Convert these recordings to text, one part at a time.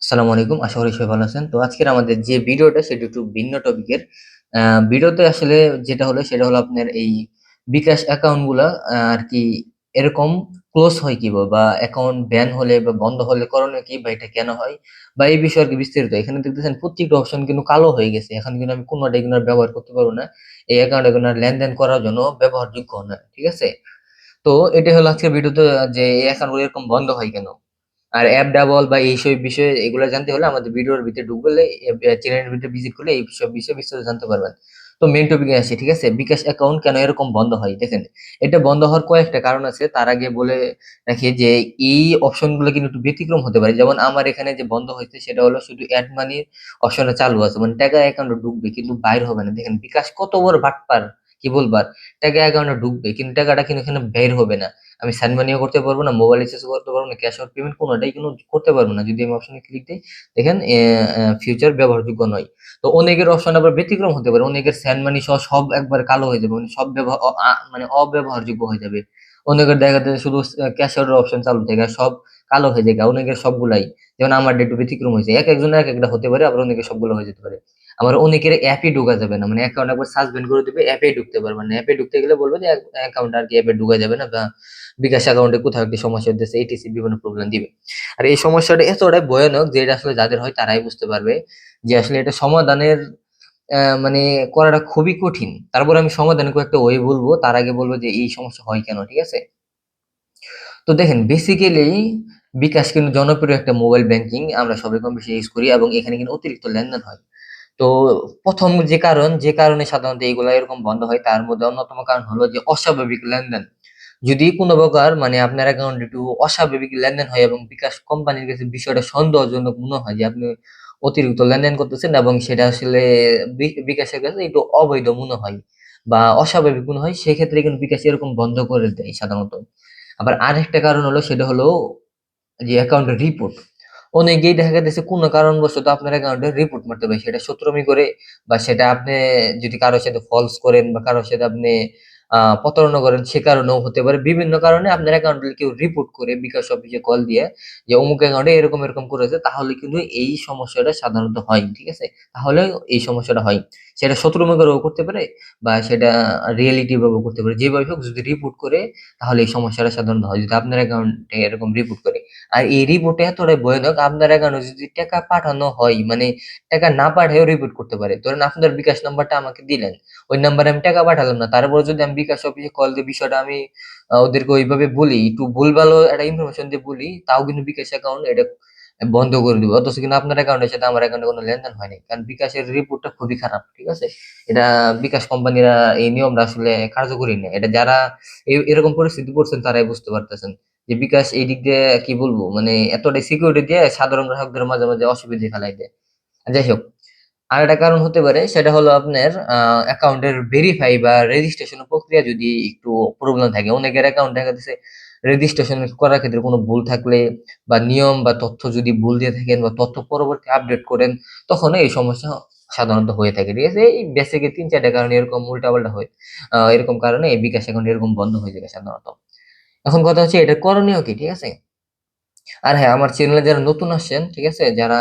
আসসালামু আলাইকুম। আশা করি সবাই ভালো আছেন। তো আজকের আমাদের যে ভিডিওটা সেটা একটু ভিন্ন টপিকের। ভিডিওতে আসলে যেটা হলো সেটা হলো আপনার এই বিকাশ অ্যাকাউন্ট গুলা আরকি এরকম ক্লোজ হয় কিভাবে? বা অ্যাকাউন্ট ব্যান হলে বা বন্ধ হলে করণীয় কি? বা এটা কেন হয়? বা এই বিষয়ে আরকি বিস্তারিত। এখানে দেখতেছেন প্রত্যেকটা অপশন কিন্তু কালো হয়ে গেছে। এখন কিন্তু আমি কোনটাই কিন্তু আর ব্যবহার করতে পারব না। এই অ্যাকাউন্টে কোনো আর লেনদেন করার জন্য ব্যবহারযোগ্য না। ঠিক আছে? তো এটাই হলো আজকের ভিডিওতে যে এই অ্যাকাউন্ট গুলো এরকম বন্ধ হয় কেন? আর অ্যাপ ডাবল বা এইসব বিষয়ে এগুলো জানতে হলে আমাদের ভিডিওর ভিতরে ঢুকলে চ্যানেলের ভিতরে ভিজিট করলে এই সব বিষয়ে বিস্তারিত জানতে পারবেন। তো মেইন টপিকে আসি, ঠিক আছে? বিকাশ অ্যাকাউন্ট কেন এরকম বন্ধ হয়? দেখেন, এটা বন্ধ হওয়ার কয়েকটা কারণ আছে। তার আগে বলে রাখি যে এই অপশনগুলো কিন্তু একটু ব্যতিক্রম হতে পারে। যেমন আমার এখানে যে বন্ধ হয়েছে সেটা হলো শুধু এড মানির অপশনটা চালু আছে। মানে টাকা অ্যাকাউন্টে ঢুকবে কিন্তু বাইর হবে না। দেখেন বিকাশ কত বড় বাটপার, কি বলবার? টাকা অ্যাকাউন্টে ঢুকবে কিন্তু টাকাটা কিন্তু এখানে বের হবে না। আমি সেন্ড মানিও করতে পারবো না, মোবাইল রিচার্জও করতে পারবো না, ক্যাশ আউট পেমেন্ট কোনটাই কিন্তু করতে পারবো না। যদি আমি অপশনে ক্লিক দিই, দেখেন ফিউচার ব্যবহারযোগ্য নয়। তো অনেকের অপশন আবার ব্যতিক্রম হতে পারে। অনেকের সেন্ড মানি সহ সব একবার কালো হয়ে যাবে। মানে সব মানে অব্যবহারযোগ্য হয়ে যাবে। অনেকের দেখা যায় শুধু ক্যাশ আউটের অপশন চালু থাকে আর সব কালো হয়ে যায়। অনেকের সবগুলাই। যেমন আমারটা একটু ব্যতিক্রম হয়েছে। একেকজনের একেকটা হতে পারে, আবার অনেকের সবগুলো হয়ে যেতে পারে। আবার অনেকের অ্যাপই ঢোকা যাবে না। মানে অ্যাকাউন্ট একবার সাসপেন্ড করে দিবে, অ্যাপেই ঢুকতে পারবে না। অ্যাপে ঢুকতে গেলে বলবে যে অ্যাকাউন্ট আর কি অ্যাপে ঢোকা যাবে না, বা বিকাশ অ্যাকাউন্টে কোথাও একটি সমস্যা হতেছে, এটিসি বিভিন্ন প্রবলেম দিবে। আর এই সমস্যাটা এতটাই ভয়ানক যে এটা আসলে যাদের হয় তারাই বুঝতে পারবে যে আসলে এটা সমাধানের মানে করাটা খুবই কঠিন। তারপর আমি সমাধানের কয়েকটা ওয়ে বলবো, তার আগে বলবো যে এই সমস্যা হয় কেন, ঠিক আছে? তো দেখেন বেসিক্যালি বিকাশ কিন্তু জনপ্রিয় একটা মোবাইল ব্যাংকিং, আমরা সবাই কম বেশি ইউজ করি এবং এখানে কিন্তু অতিরিক্ত লেনদেন হয়। তো ১ম যে কারণে সাধারণত এগুলা এরকম বন্ধ হয় তার মধ্যে অন্যতম কারণ হলো যে অস্বাভাবিক লেনদেন। যদি কোন প্রকার মানে আপনার অ্যাকাউন্টে একটু অস্বাভাবিক লেনদেন হয় এবং বিকাশ কোম্পানির কাছে বিষয়টা সন্দেহজনক মনে হয় যে আপনি অতিরিক্ত লেনদেন করতেছেন এবং সেটা আসলে বিকাশের কাছে একটু অবৈধ মনে হয় বা অস্বাভাবিক মনে হয়, সেক্ষেত্রে কিন্তু বিকাশ এরকম বন্ধ করে দেয় সাধারণত। আবার আরেকটা কারণ হলো সেটা হলো যে অ্যাকাউন্টের রিপোর্ট। অনেকেই দেখা গেছে কোনো কারণবশত আপনার অ্যাকাউন্টে রিপোর্ট মারতে পারে। সেটা শত্রুমি করে বা সেটা আপনি যদি কারো সাথে ফলস করেন বা কারো সাথে আপনি প্রতারণা করেন, সে কারণেও হতে পারে। বিভিন্ন কারণে আপনার অ্যাকাউন্টে কেউ রিপোর্ট করে বিকাশ অফিসে কল দিয়ে যে অমুক অ্যাকাউন্টে এরকম করেছে, তাহলে কিন্তু এই সমস্যাটা সাধারণত হয়। ঠিক আছে? তাহলে এই সমস্যাটা হয়। সেটা শত্রুমি করেও করতে পারে বা সেটা রিয়েলিটি ভাবেও করতে পারে। যেভাবে হোক যদি রিপোর্ট করে তাহলে এই সমস্যাটা সাধারণত হয়। যদি আপনার অ্যাকাউন্টে এরকম রিপোর্ট করে। আর এই রিপোর্টে এতটাই ভয়ানক, আপনার অ্যাকাউন্টে যদি টাকা পাঠানো হয়, মানে টাকা না পাঠায়ও রিপোর্ট করতে পারে। ধরেন আপনার বিকাশ নাম্বারটা আমাকে দিলেন। ওই নাম্বারে আমি টাকা পাঠালাম না। তারপরে যদি আমি বিকাশ অফিসে কল দিয়ে বিষয়টা আমি ওদেরকে ওইভাবে বলি, একটু ভুলভালও একটা ইনফরমেশন দিয়ে বলি, তাও কিন্তু বিকাশ অ্যাকাউন্ট এটা বন্ধ করে দিবে। অথচ কিন্তু আপনার অ্যাকাউন্টের সাথে আমার অ্যাকাউন্টে কোনো লেনদেন হয় নাই। কারণ বিকাশের রিপোর্টটা খুবই খারাপ। ঠিক আছে? এটা বিকাশ কোম্পানিরা এই নিয়মটা আসলে কার্যকরী না। এটা যারা এরকম পরিস্থিতি পড়ছেন তারাই বুঝতে পারতেছেন। যে বিকাশ এই দিক দিয়ে কি বলবো, মানে এতটাই সিকিউরিটি দিয়ে সাধারণ গ্রাহকদের মাঝে অসুবিধায় ফেলাই দেয়। যাই হোক, আরেকটা কারণ হতে পারে সেটা হলো আপনার অ্যাকাউন্টের ভেরিফাই বা রেজিস্ট্রেশন প্রক্রিয়া যদি একটু প্রবলেম থাকে। অনেকের অ্যাকাউন্ট দেখা যাচ্ছে রেজিস্ট্রেশন করার ক্ষেত্রে কোনো ভুল থাকলে বা নিয়ম বা তথ্য যদি ভুল দিয়ে থাকেন বা তথ্য পরবর্তী আপডেট করেন, তখন এই সমস্যা সাধারণত হয়ে থাকে। ঠিক আছে? এই বেসিক ৩-৪ টা কারণে এরকম উল্টাপাল্টা হয়। এরকম কারণে এই বিকাশ অ্যাকাউন্ট এরকম বন্ধ হয়ে যায় সাধারণত। এখন কথা হচ্ছে এটার করণীয় কি? ঠিক আছে? আর হ্যাঁ, আমার চ্যানেলে যারা নতুন আসছেন, ঠিক আছে? যারা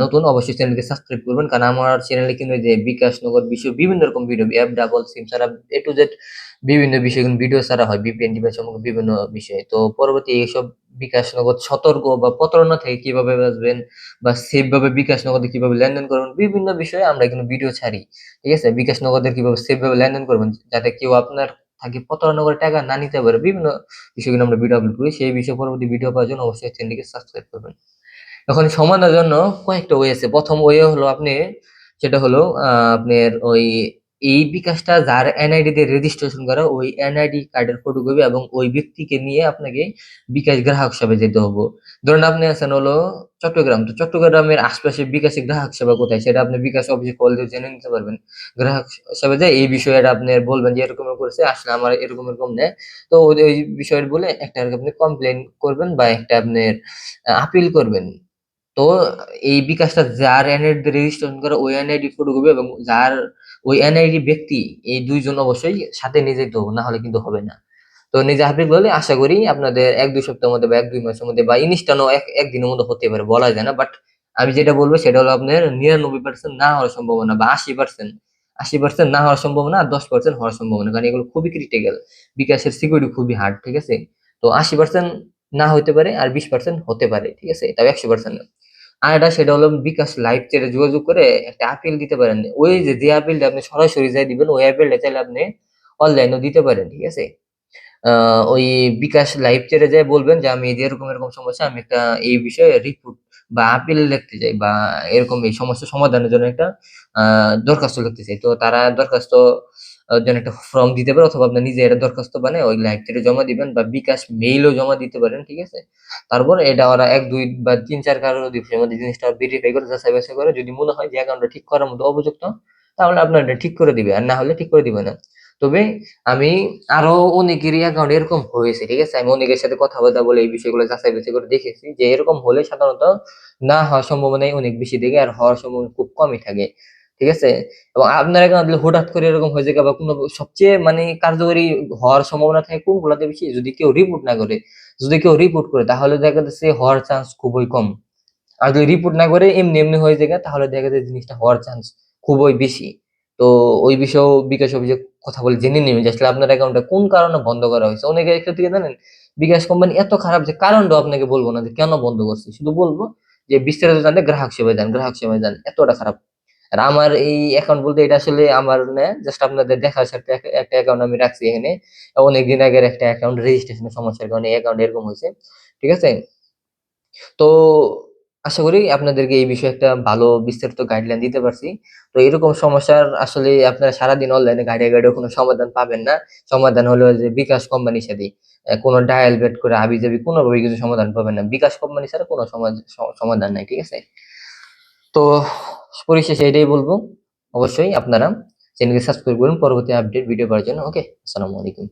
নতুন অবশ্যই চ্যানেলকে সাবস্ক্রাইব করবেন। কারণ আমার চ্যানেলে কিন্তু এই যে বিকাশ নগদ বিষয় বিভিন্ন রকম ভিডিও, অ্যাপ ডাবল সিম ছাড়া A to Z বিভিন্ন বিষয় কিন্তু ভিডিও ছাড়া হয়। VPN ডিভাইস সম্পর্কে বিভিন্ন বিষয়ে। তো পরবর্তী এইসব বিকাশ নগদ সতর্ক বা প্রতারণা থেকে কিভাবে বাঁচবেন বা সেফ ভাবে বিকাশ নগদে কিভাবে লেনদেন করবেন, বিভিন্ন বিষয়ে আমরা কিন্তু ভিডিও ছাড়ি। ঠিক আছে? বিকাশ নগদের কিভাবে সেফ ভাবে লেনদেন করবেন যাতে কেউ আপনার থেকে প্রতারণা করে টাকা না নিতে পারে। বিভিন্ন বিষয় কিন্তু আমরা ভিডিও আপলোড করি। সেই বিষয়ে পরবর্তী ভিডিও পাওয়ার জন্য অবশ্যই চ্যানেলটিকে সাবস্ক্রাইব করবেন। এখন সমাধানের জন্য কয়েকটা ওয়ে আছে। ১ম ওয়ে হলো আপনি, সেটা হলো আপনার ওই এই বিকাশটা যার এনআইডি দিয়ে রেজিস্ট্রেশন করা, ওই এনআইডি কার্ডের ফটোকপি এবং ওই ব্যক্তিকে নিয়ে আপনাকে বিকাশ গ্রাহক সেবায় যেতে হবে। ধরুন আপনি আছেন হলো চট্টগ্রাম। তো চট্টগ্রামের আশপাশে বিকাশের গ্রাহক সেবা কোথায়? সেটা আপনি বিকাশ অফিসে কল দিয়ে জেনে নিতে পারবেন। গ্রাহক সেবায় যেয়ে এই বিষয়টা আপনি বলবেন যে এরকম করেছে, আসলে আমার এরকম নেয়। তো ওই বিষয়টা বলে একটা আপনি কমপ্লেইন করবেন বা একটা আপনার আপিল করবেন। তো এই বিকাশটা যার এনআইডি তে রেজিস্ট্রেশন করা ওই এনআইডি ফটোকপি এবং যার ওই এনআইডি ব্যক্তি, এই ২ জন অবশ্যই সাথে নিয়ে যেতে হবে। না হলে কিন্তু হবে না। তো নিজে হাফিজ বলে আশা করি আপনাদের ১-২ সপ্তাহের মধ্যে বা ১-২ মাসের মধ্যে বা ইনস্ট্যান্টও এক দিনের মধ্যে হতে পারে, বলা যায় না। বাট আমি যেটা বলবো সেটা হলো আপনার 99% না হওয়ার সম্ভাবনা, বা 80%, 80% না হওয়ার সম্ভাবনা, আর 10% হওয়ার সম্ভাবনা, কারণ এগুলো খুবই ক্রিটিক্যাল। বিকাশের সিকিউরিটি খুবই হার্ড, ঠিক আছে? তো 80% না হতে পারে, আর 20% হতে পারে, ঠিক আছে? তাও 100% না। আর এটা সেটা হলো বিকাশ লাইভ চ্যাটে যোগাযোগ করে একটা আপিল দিতে পারেন। ওই যে আপিলটা আপনি সরাসরি যাই দিবেন, ওই আপিলটা চাইলে আপনি অনলাইনেও দিতে পারেন, ঠিক আছে? ওই বিকাশ লাইভ চ্যাটে যেয়ে বলবেন যে, "আমি এই যে এরকম, এরকম সমস্যা, আমি একটা এই বিষয়ে রিপোর্ট বা আপিল লিখতে চাই, বা এরকম এই সমস্যা সমাধানের জন্য একটা আ দরখাস্ত লিখতে চাই।" তো তারা দরখাস্ত জন্য একটা ফর্ম দিতে পারে, অথবা আপনি নিজে একটা দরখাস্ত বানায় ওই লাইভ চ্যাটে জমা দিবেন, বা বিকাশ মেইলেও জমা দিতে পারেন, ঠিক আছে? তারপর এটা ওরা ১, ২ বা ৩, ৪ দিবসের মধ্যে জিনিসটা ভেরিফাই করে, যাচাই-বাছাই করে, যদি মনে হয় যে অ্যাকাউন্টটা ঠিক করার মতো উপযুক্ত, তাহলে আপনার এটা ঠিক করে দিবে। আর না হলে ঠিক করে দিবে না। তবে আমি আরো অনেকেরই অ্যাকাউন্ট এরকম হয়েছে, ঠিক আছে? আমি অনেকের সাথে কথাবার্তা বলে এই বিষয়গুলো যাচাই-বাছাই করে দেখেছি যে এরকম হলে সাধারণত না হওয়ার সম্ভাবনাই অনেক বেশি থাকে, আর হওয়ার সম্ভাবনা খুব কমই থাকে। ঠিক আছে? এবং আপনার অ্যাকাউন্টে হুটহাট করে এরকম হয়ে যায়, বা কোনো সবচেয়ে মানে কার্যকরী হওয়ার সম্ভাবনা থাকে কোনগুলাতে বেশি? যদি কেউ রিপোর্ট না করে। যদি কেউ রিপোর্ট করে তাহলে দেখা যাচ্ছে হওয়ার চান্স খুবই কম। আর যদি রিপোর্ট না করে এমনি, এমনি হয়ে যায় তাহলে দেখা যায় জিনিসটা হওয়ার চান্স খুবই বেশি। তো ওই বিষয়েও বিকাশ অফিসে কথা বলে জেনে নিবেন যে আসলে আপনার অ্যাকাউন্টটা কোন কারণে বন্ধ করা হয়েছে। অনেকের ক্ষেত্রে কি জানেন? বিকাশ কোম্পানি এত খারাপ যে কারণটাও আপনাকে বলব না যে কেন বন্ধ করছে। শুধু বলব যে বিস্তারিত জানতে গ্রাহক সেবায় যান, গ্রাহক সেবায় যান। এতটা খারাপ। আর আমার এই অ্যাকাউন্ট বলতে এটা আসলে আমার না, জাস্ট আপনাদের দেখার সাথে একটা অ্যাকাউন্ট আমি রাখছি এখানে। অনেকদিন আগের একটা অ্যাকাউন্ট, রেজিস্ট্রেশনের সমস্যার কারণে এই অ্যাকাউন্ট এরকম হইছে। ঠিক আছে? তো আশা করি আপনাদেরকে এই বিষয়ে একটা ভালো বিস্তারিত গাইডলাইন দিতে পারছি। তো এরকম সমস্যার আসলে আপনারা সারাদিন অনলাইনে ঘাইটা কোনো সমাধান পাবেন না। সমাধান হলো যে বিকাশ কোম্পানির সাথেই। কোনো ডায়াল বেট করে হাবিজাবি কোনোভাবেই কিছু সমাধান পাবেন না। বিকাশ কোম্পানি ছাড়া কোনো সমাধান নাই। ঠিক আছে? তো পরিশেষে এটাই বলব। অবশ্যই আপনারা চ্যানেলকে সাবস্ক্রাইব করুন পরবর্তী আপডেট ভিডিও পাওয়ার জন্য। ওকে? আসসালামু আলাইকুম।